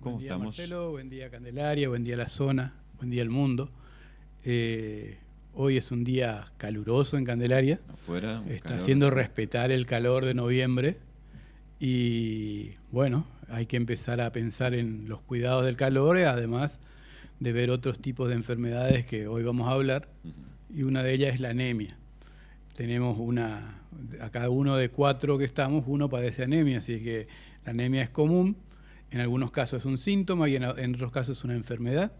¿Cómo Buen día, estamos? Marcelo, buen día, Candelaria, buen día, la zona, buen día, el mundo. Hoy es un día caluroso en Candelaria. Afuera, un Está calor. haciendo respetar el calor de noviembre. Y bueno, hay que empezar a pensar en los cuidados del calor, además de ver otros tipos de enfermedades que hoy vamos a hablar. Y una de ellas es la anemia. Tenemos a cada uno de 4 que estamos, uno padece anemia, así que la anemia es común. En algunos casos es un síntoma y en otros casos es una enfermedad.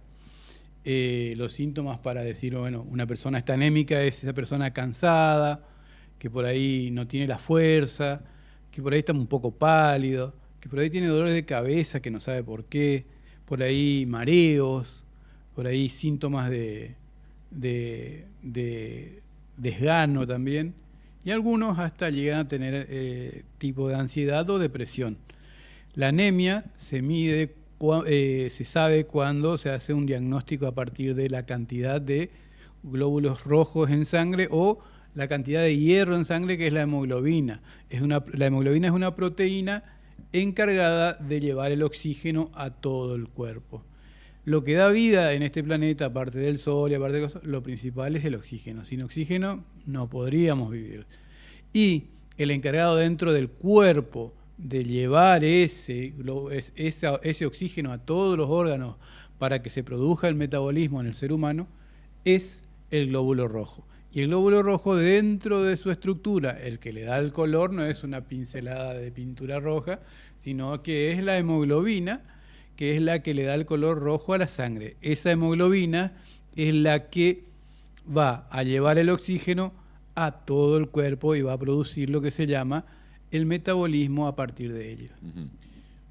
Los síntomas para decir, bueno, una persona está anémica es esa persona cansada, que por ahí no tiene la fuerza, que por ahí está un poco pálido, que por ahí tiene dolores de cabeza que no sabe por qué, por ahí mareos, por ahí síntomas de desgano también, y algunos hasta llegan a tener tipo de ansiedad o depresión. La anemia se mide, se sabe cuando se hace un diagnóstico a partir de la cantidad de glóbulos rojos en sangre o la cantidad de hierro en sangre, que es la hemoglobina. La hemoglobina es una proteína encargada de llevar el oxígeno a todo el cuerpo. Lo que da vida en este planeta, aparte del sol y aparte de cosas, lo principal es el oxígeno. Sin oxígeno no podríamos vivir. Y el encargado dentro del cuerpo de llevar ese oxígeno a todos los órganos para que se produzca el metabolismo en el ser humano es el glóbulo rojo. Y el glóbulo rojo, dentro de su estructura, el que le da el color no es una pincelada de pintura roja, sino que es la hemoglobina, que es la que le da el color rojo a la sangre. Esa hemoglobina es la que va a llevar el oxígeno a todo el cuerpo y va a producir lo que se llama el metabolismo a partir de ello.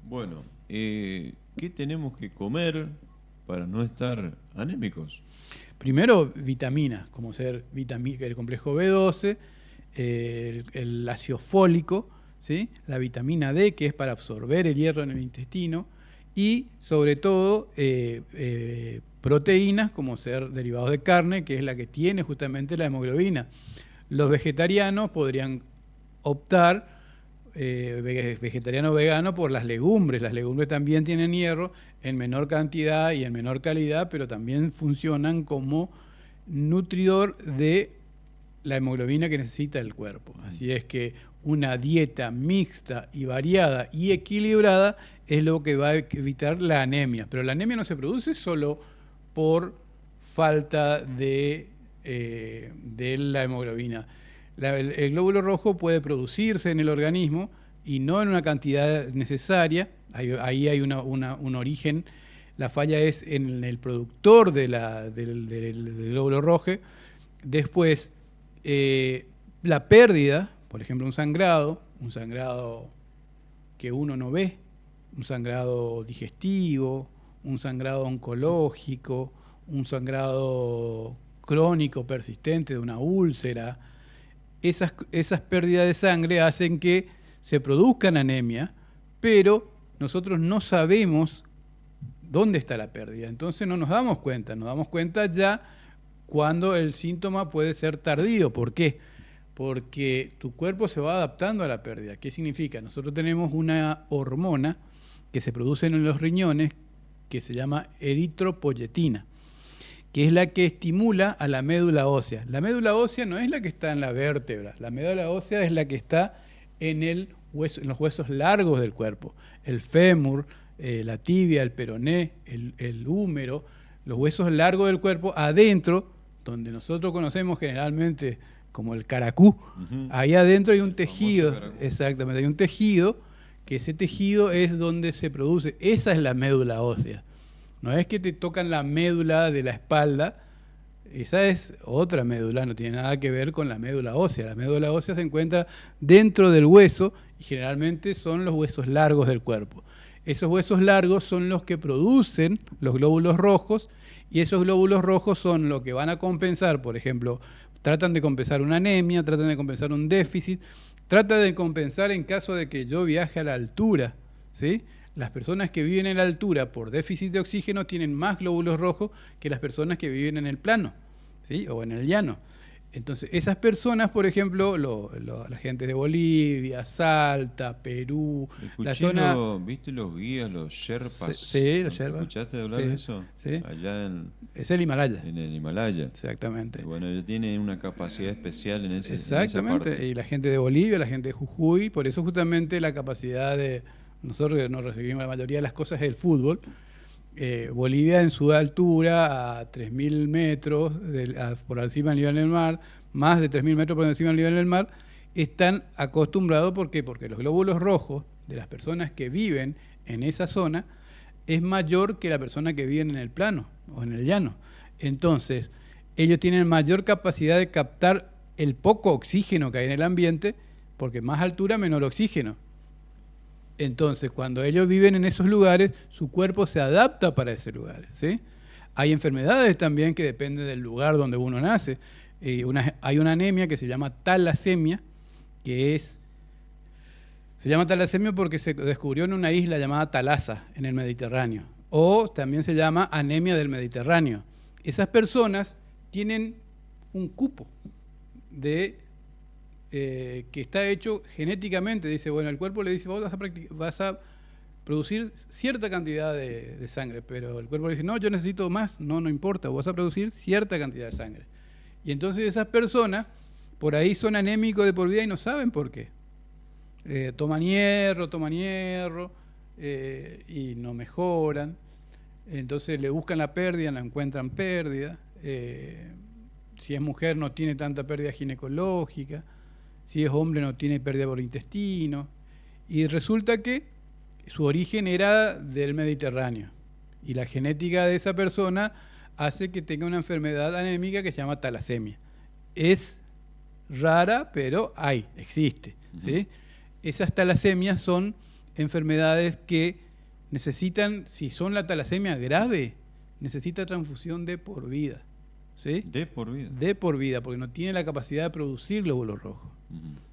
Bueno, ¿qué tenemos que comer para no estar anémicos? Primero, vitaminas, como ser el complejo B12, el ácido fólico, ¿sí? La vitamina D, que es para absorber el hierro en el intestino, y sobre todo proteínas, como ser derivados de carne, que es la que tiene justamente la hemoglobina. Los vegetarianos podrían optar, vegetariano o vegano, por las legumbres. Las legumbres también tienen hierro en menor cantidad y en menor calidad, pero también funcionan como nutridor de la hemoglobina que necesita el cuerpo. Así es que una dieta mixta y variada y equilibrada es lo que va a evitar la anemia. Pero la anemia no se produce solo por falta de la hemoglobina. El glóbulo rojo puede producirse en el organismo y no en una cantidad necesaria. Ahí hay un origen. La falla es en el productor del glóbulo rojo. Después, la pérdida, por ejemplo, un sangrado que uno no ve, un sangrado digestivo, un sangrado oncológico, un sangrado crónico persistente de una úlcera. Esas pérdidas de sangre hacen que se produzcan anemia, pero nosotros no sabemos dónde está la pérdida. Entonces no nos damos cuenta ya cuando el síntoma puede ser tardío. ¿Por qué? Porque tu cuerpo se va adaptando a la pérdida. ¿Qué significa? Nosotros tenemos una hormona que se produce en los riñones que se llama eritropoyetina, que es la que estimula a la médula ósea. La médula ósea no es la que está en la vértebra, la médula ósea es la que está en los huesos largos del cuerpo, el fémur, la tibia, el peroné, el húmero, los huesos largos del cuerpo, adentro, donde nosotros conocemos generalmente como el caracú. Ahí adentro hay un tejido, exactamente, hay un tejido, que ese tejido es donde se produce, esa es la médula ósea. No es que te tocan la médula de la espalda, esa es otra médula, no tiene nada que ver con la médula ósea. La médula ósea se encuentra dentro del hueso y generalmente son los huesos largos del cuerpo. Esos huesos largos son los que producen los glóbulos rojos y esos glóbulos rojos son los que van a compensar, por ejemplo, tratan de compensar una anemia, tratan de compensar un déficit, tratan de compensar en caso de que yo viaje a la altura, ¿sí? Las personas que viven en la altura por déficit de oxígeno tienen más glóbulos rojos que las personas que viven en el plano, ¿sí? O en el llano. Entonces, esas personas, por ejemplo, la gente de Bolivia, Salta, Perú, la zona... ¿Viste los guías, los Sherpas? Sí, los Sherpas. ¿Escuchaste hablar de eso? Sí. Allá es el Himalaya. en el Himalaya. Exactamente. Y bueno, ellos tienen una capacidad especial en Exactamente. esa parte. Y la gente de Bolivia, la gente de Jujuy, por eso justamente la capacidad de... Nosotros nos recibimos la mayoría de las cosas del fútbol. Bolivia en su altura a 3.000 metros por encima del nivel del mar, más de 3.000 metros por encima del nivel del mar, están acostumbrados, ¿por qué? Porque los glóbulos rojos de las personas que viven en esa zona es mayor que la persona que vive en el plano o en el llano. Entonces, ellos tienen mayor capacidad de captar el poco oxígeno que hay en el ambiente, porque más altura, menor oxígeno. Entonces, cuando ellos viven en esos lugares, su cuerpo se adapta para ese lugar, ¿sí? Hay enfermedades también que dependen del lugar donde uno nace. Hay una anemia que se llama talasemia, se llama talasemia porque se descubrió en una isla llamada Talasa, en el Mediterráneo. O también se llama anemia del Mediterráneo. Esas personas tienen un cupo que está hecho genéticamente. Dice, bueno, el cuerpo le dice, vos vas a producir cierta cantidad de sangre, pero el cuerpo le dice, no, yo necesito más, no importa, vos vas a producir cierta cantidad de sangre. Y entonces esas personas por ahí son anémicos de por vida y no saben por qué. Toman hierro y no mejoran. Entonces le buscan la pérdida, no encuentran pérdida. Si es mujer no tiene tanta pérdida ginecológica. Si es hombre no tiene pérdida por intestino. Y resulta que su origen era del Mediterráneo. Y la genética de esa persona hace que tenga una enfermedad anémica que se llama talasemia. Es rara, pero existe. ¿Sí? Esas talasemias son enfermedades que necesitan, si son la talasemia grave, necesita transfusión de por vida. ¿Sí? De por vida. De por vida, porque no tiene la capacidad de producir glóbulos rojos.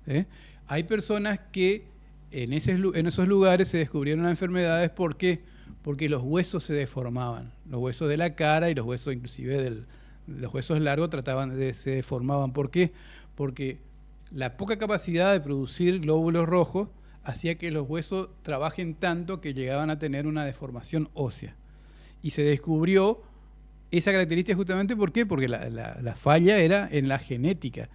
¿Sí? Hay personas que en esos lugares se descubrieron enfermedades. ¿Por qué? Porque los huesos se deformaban. Los huesos de la cara y los huesos inclusive los huesos largos se deformaban. ¿Por qué? Porque la poca capacidad de producir glóbulos rojos hacía que los huesos trabajen tanto que llegaban a tener una deformación ósea. Y se descubrió esa característica justamente, ¿por qué? Porque la falla era en la genética.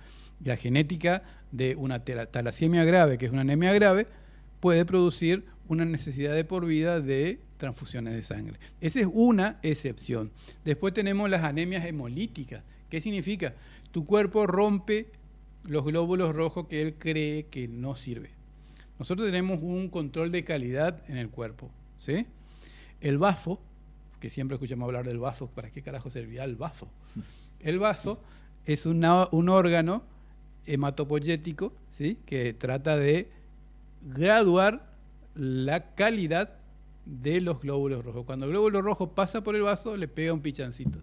La genética de una talasemia grave, que es una anemia grave, puede producir una necesidad de por vida de transfusiones de sangre. Esa es una excepción. Después tenemos las anemias hemolíticas. ¿Qué significa? Tu cuerpo rompe los glóbulos rojos que él cree que no sirve. Nosotros tenemos un control de calidad en el cuerpo, ¿sí? El bazo, que siempre escuchamos hablar del bazo, ¿para qué carajo servirá el bazo? El bazo es un órgano hematopoyético, ¿sí? Que trata de graduar la calidad de los glóbulos rojos. Cuando el glóbulo rojo pasa por el vaso, le pega un pinchancito.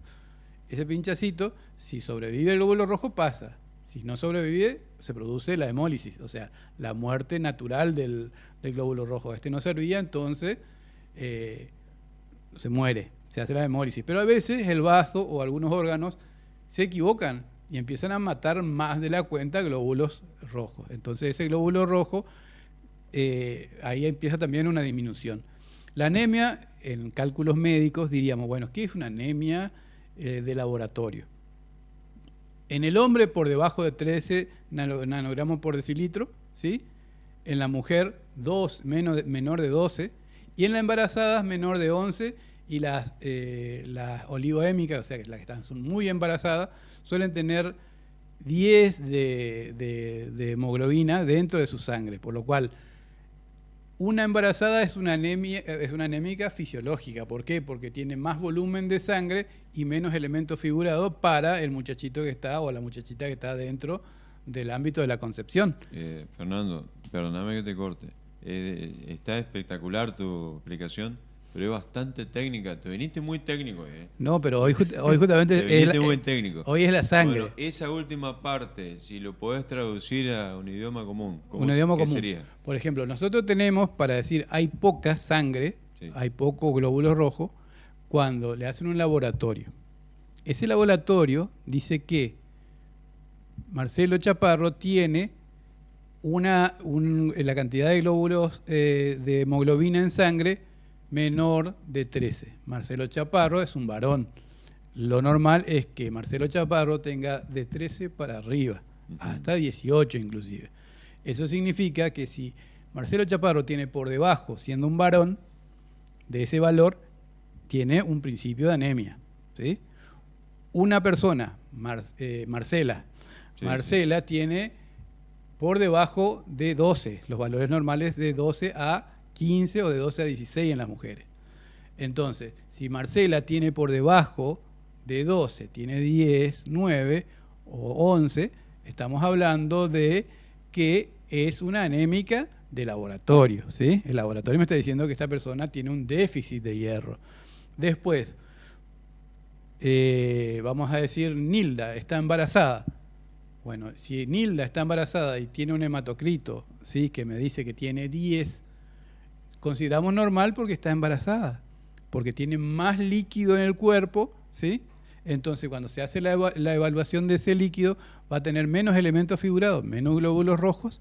Ese pinchacito, si sobrevive el glóbulo rojo, pasa. Si no sobrevive, se produce la hemólisis, o sea, la muerte natural del glóbulo rojo. Este no servía, entonces se muere, se hace la hemólisis. Pero a veces el bazo o algunos órganos se equivocan y empiezan a matar más de la cuenta glóbulos rojos. Entonces ese glóbulo rojo, ahí empieza también una disminución. La anemia, en cálculos médicos diríamos, bueno, ¿qué es una anemia de laboratorio? En el hombre por debajo de 13 nanogramos por decilitro, ¿sí? En la mujer menor de 12 y en las embarazadas menor de 11 y las oligoémicas, o sea, las que son muy embarazadas, suelen tener 10 de hemoglobina dentro de su sangre, por lo cual una embarazada es una anémica fisiológica. ¿Por qué? Porque tiene más volumen de sangre y menos elementos figurados para el muchachito que está o la muchachita que está dentro del ámbito de la concepción. Fernando, perdóname que te corte. Está espectacular tu explicación, pero es bastante técnica. Te viniste muy técnico. No, pero hoy justamente te viniste muy técnico. Hoy es la sangre. Bueno, esa última parte, si lo podés traducir a un idioma común, ¿qué sería? Por ejemplo, nosotros tenemos, para decir hay poca sangre, sí, hay poco glóbulo rojo, cuando le hacen un laboratorio. Ese laboratorio dice que Marcelo Chaparro tiene la cantidad de glóbulos de hemoglobina en sangre menor de 13. Marcelo Chaparro es un varón. Lo normal es que Marcelo Chaparro tenga de 13 para arriba, hasta 18 inclusive. Eso significa que si Marcelo Chaparro tiene por debajo, siendo un varón, de ese valor, tiene un principio de anemia, ¿sí? Una persona, Marcela, tiene por debajo de 12, los valores normales de 12 a 15 o de 12 a 16 en las mujeres. Entonces, si Marcela tiene por debajo de 12, tiene 10, 9 o 11, estamos hablando de que es una anémica de laboratorio, ¿sí? El laboratorio me está diciendo que esta persona tiene un déficit de hierro. Después, vamos a decir, Nilda está embarazada. Bueno, si Nilda está embarazada y tiene un hematocrito, ¿sí?, que me dice que tiene 10, consideramos normal porque está embarazada, porque tiene más líquido en el cuerpo, ¿sí? Entonces, cuando se hace la evaluación de ese líquido, va a tener menos elementos figurados, menos glóbulos rojos,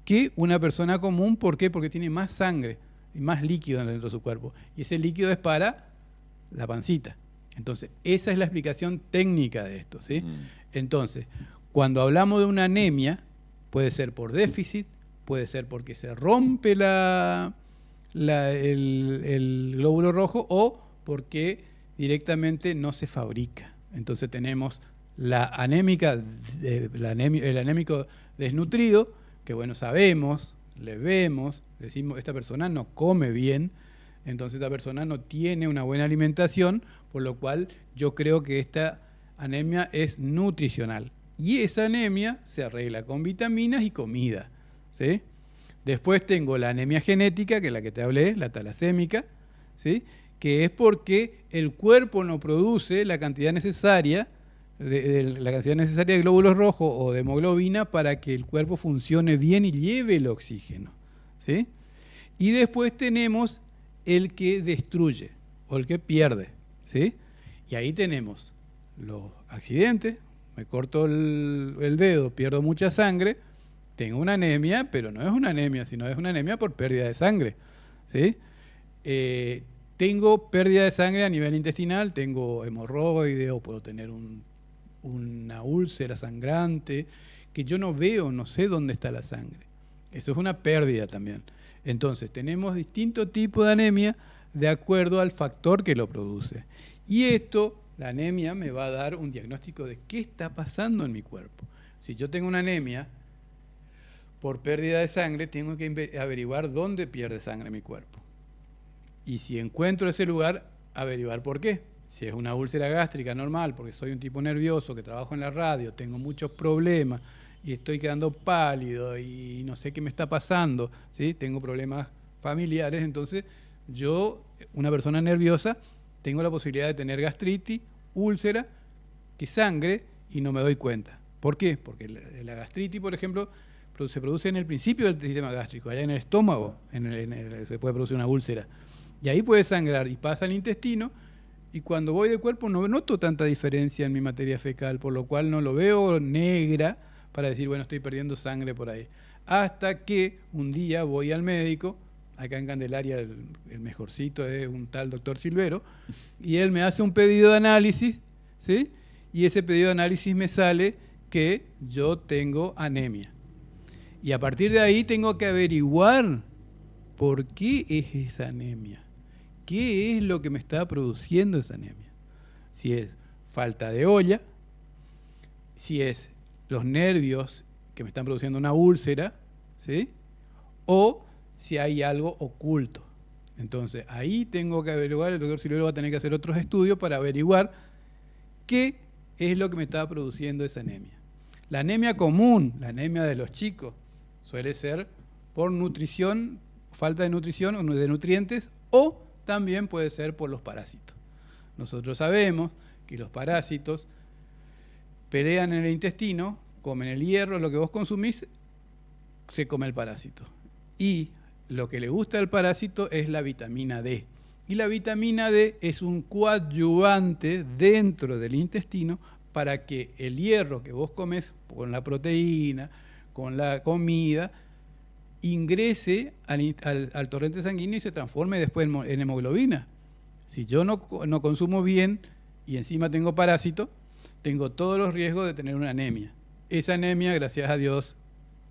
que una persona común. ¿Por qué? Porque tiene más sangre y más líquido dentro de su cuerpo. Y ese líquido es para la pancita. Entonces, esa es la explicación técnica de esto, ¿sí? Entonces, cuando hablamos de una anemia, puede ser por déficit, puede ser porque se rompe el glóbulo rojo, o porque directamente no se fabrica. Entonces tenemos la anémica, el anémico desnutrido, que bueno, sabemos, le vemos, decimos, esta persona no come bien, entonces esta persona no tiene una buena alimentación, por lo cual yo creo que esta anemia es nutricional. Y esa anemia se arregla con vitaminas y comida, ¿sí? Después tengo la anemia genética, que es la que te hablé, la talasémica, ¿sí?, que es porque el cuerpo no produce la cantidad necesaria de glóbulos rojos o de hemoglobina para que el cuerpo funcione bien y lleve el oxígeno, ¿sí? Y después tenemos el que destruye o el que pierde, ¿sí? Y ahí tenemos los accidentes. Me corto el dedo, pierdo mucha sangre, tengo una anemia, pero no es una anemia, sino es una anemia por pérdida de sangre, ¿sí? Tengo pérdida de sangre a nivel intestinal, tengo hemorroides o puedo tener una úlcera sangrante que yo no veo, no sé dónde está la sangre. Eso es una pérdida también. Entonces, tenemos distintos tipos de anemia de acuerdo al factor que lo produce. Y esto, la anemia, me va a dar un diagnóstico de qué está pasando en mi cuerpo. Si yo tengo una anemia por pérdida de sangre, tengo que averiguar dónde pierde sangre mi cuerpo. Y si encuentro ese lugar, averiguar por qué. Si es una úlcera gástrica normal, porque soy un tipo nervioso que trabajo en la radio, tengo muchos problemas y estoy quedando pálido y no sé qué me está pasando, ¿sí? Tengo problemas familiares, entonces yo, una persona nerviosa, tengo la posibilidad de tener gastritis, úlcera, que sangre y no me doy cuenta. ¿Por qué? Porque la gastritis, por ejemplo, se produce en el principio del sistema gástrico, allá en el estómago se puede producir una úlcera. Y ahí puede sangrar y pasa al intestino, y cuando voy de cuerpo no noto tanta diferencia en mi materia fecal, por lo cual no lo veo negra para decir, bueno, estoy perdiendo sangre por ahí. Hasta que un día voy al médico, acá en Candelaria el mejorcito es un tal doctor Silvero, y él me hace un pedido de análisis, ¿sí? Y ese pedido de análisis me sale que yo tengo anemia. Y a partir de ahí tengo que averiguar por qué es esa anemia. ¿Qué es lo que me está produciendo esa anemia? Si es falta de olla, si es los nervios que me están produciendo una úlcera, ¿sí? O si hay algo oculto. Entonces, ahí tengo que averiguar, el doctor Silvero va a tener que hacer otros estudios para averiguar qué es lo que me está produciendo esa anemia. La anemia común, la anemia de los chicos, suele ser por nutrición, falta de nutrición o de nutrientes, o también puede ser por los parásitos. Nosotros sabemos que los parásitos pelean en el intestino, comen el hierro, lo que vos consumís, se come el parásito. Y lo que le gusta al parásito es la vitamina D. Y la vitamina D es un coadyuvante dentro del intestino para que el hierro que vos comes con la proteína, con la comida, ingrese al torrente sanguíneo y se transforme después en hemoglobina. Si yo no consumo bien y encima tengo parásito, tengo todos los riesgos de tener una anemia. Esa anemia, gracias a Dios,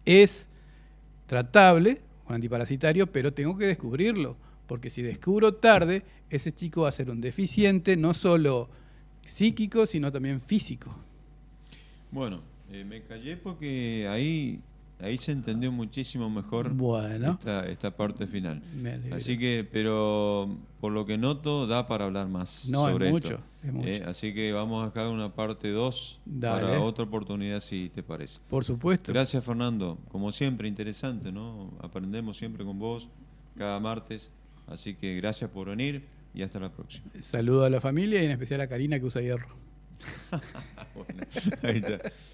es tratable con antiparasitario, pero tengo que descubrirlo, porque si descubro tarde, ese chico va a ser un deficiente no solo psíquico, sino también físico. Bueno, me callé porque ahí se entendió muchísimo mejor Bueno, esta parte final. me alegra. Así que, pero por lo que noto, da para hablar más No, sobre es mucho, esto. es mucho. Así que vamos a dejar una parte 2 Dale. para otra oportunidad, si te parece. Por supuesto. Gracias, Fernando. Como siempre, interesante, ¿no? Aprendemos siempre con vos cada martes. Así que gracias por venir y hasta la próxima. Saludo a la familia y en especial a Karina, que usa hierro. Bueno, ahí está.